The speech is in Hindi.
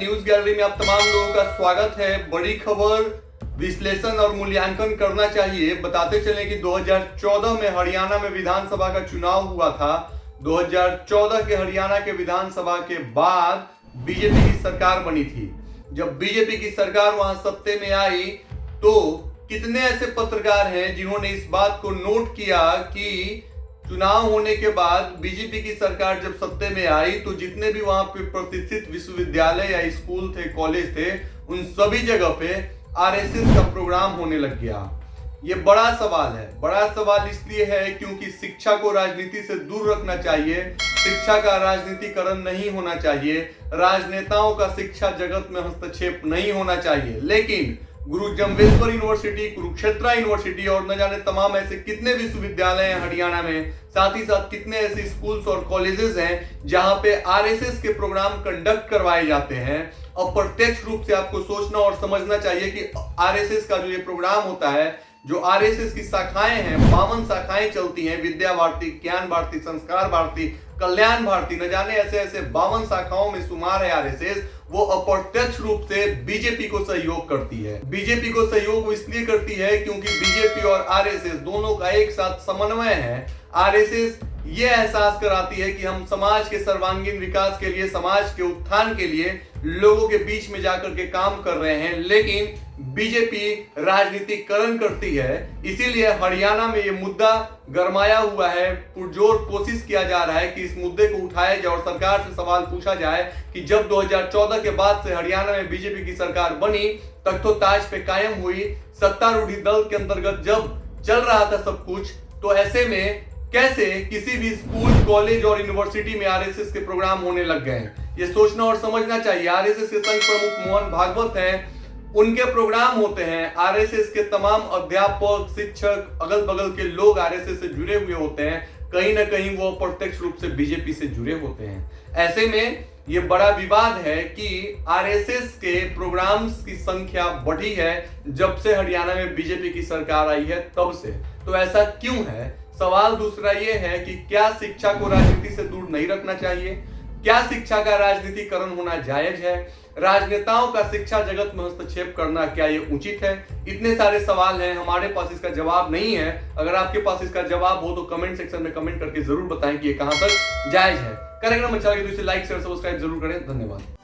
न्यूज गैलरी में आप तमाम लोगों का स्वागत है। बड़ी खबर, विश्लेषण और मूल्यांकन करना चाहिए। बताते चलें कि 2014 में हरियाणा में विधानसभा का चुनाव हुआ था। 2014 के हरियाणा के विधानसभा के बाद बीजेपी की सरकार बनी थी। जब बीजेपी की सरकार वहां सत्ते में आई तो कितने ऐसे पत्रकार हैं जिन्होंने इस बात को नोट किया कि चुनाव होने के बाद बीजेपी की सरकार जब सत्ते में आई तो जितने भी वहां पे प्रतिष्ठित विश्वविद्यालय या स्कूल थे, कॉलेज थे, उन सभी जगह पे आरएसएस का प्रोग्राम होने लग गया। ये बड़ा सवाल है। बड़ा सवाल इसलिए है क्योंकि शिक्षा को राजनीति से दूर रखना चाहिए। शिक्षा का राजनीतिकरण नहीं होना चाहिए। राजनेताओं का शिक्षा जगत में हस्तक्षेप नहीं होना चाहिए। लेकिन गुरु जम्बेश्वर यूनिवर्सिटी, कुरुक्षेत्र यूनिवर्सिटी और न जाने तमाम ऐसे कितने विश्वविद्यालय हैं हरियाणा में, साथ ही साथ कितने ऐसे स्कूल्स और कॉलेजेस हैं जहां पे आरएसएस के प्रोग्राम कंडक्ट करवाए जाते हैं। अप्रत्यक्ष रूप से आपको सोचना और समझना चाहिए कि आरएसएस का जो ये प्रोग्राम होता है, जो आरएसएस की शाखाएं हैं, 52 शाखाएं चलती हैं, विद्या भारती, ज्ञान भारती, संस्कार भारती, कल्याण भारती, न जाने ऐसे ऐसे 52 शाखाओं में शुमार है आरएसएस। वो अप्रत्यक्ष रूप से बीजेपी को सहयोग करती है। बीजेपी को सहयोग इसलिए करती है क्योंकि बीजेपी और आरएसएस दोनों का एक साथ समन्वय है। आरएसएस ये एहसास कराती है कि हम समाज के सर्वांगीण विकास के लिए, समाज के उत्थान के लिए लोगों के बीच में जाकर के काम कर रहे हैं, लेकिन बीजेपी राजनीतिकरण करती है। इसीलिए हरियाणा में ये मुद्दा गरमाया हुआ है। पुरजोर कोशिश किया जा रहा है कि इस मुद्दे को उठाया जाए और सरकार से सवाल पूछा जाए कि जब 2014 के बाद से हरियाणा में बीजेपी की सरकार बनी, तख्तोताज पे कायम हुई, सत्तारूढ़ दल के अंतर्गत जब चल रहा था सब कुछ, तो ऐसे में कैसे किसी भी स्कूल, कॉलेज और यूनिवर्सिटी में आरएसएस के प्रोग्राम होने लग गए हैं। ये सोचना और समझना चाहिए। आरएसएस के संघ प्रमुख मोहन भागवत हैं, उनके प्रोग्राम होते हैं। आरएसएस के तमाम अध्यापक, शिक्षक, अगल बगल के लोग आरएसएस से जुड़े हुए होते हैं। कहीं ना कहीं वो अप्रत्यक्ष रूप से बीजेपी से जुड़े होते हैं। ऐसे में ये बड़ा विवाद है कि आरएसएस के प्रोग्राम्स की संख्या बढ़ी है जब से हरियाणा में बीजेपी की सरकार आई है, तब से। तो ऐसा क्यों है? सवाल दूसरा ये है कि क्या शिक्षा को राजनीति से दूर नहीं रखना चाहिए? क्या शिक्षा का राजनीतिकरण होना जायज है? राजनेताओं का शिक्षा जगत में हस्तक्षेप करना क्या ये उचित है? इतने सारे सवाल हैं, हमारे पास इसका जवाब नहीं है। अगर आपके पास इसका जवाब हो तो कमेंट सेक्शन में कमेंट करके जरूर बताएं कि ये कहां तक जायज है। कार्यक्रम अच्छा लगे तो इसे लाइक, शेयर, सब्सक्राइब जरूर करें। धन्यवाद।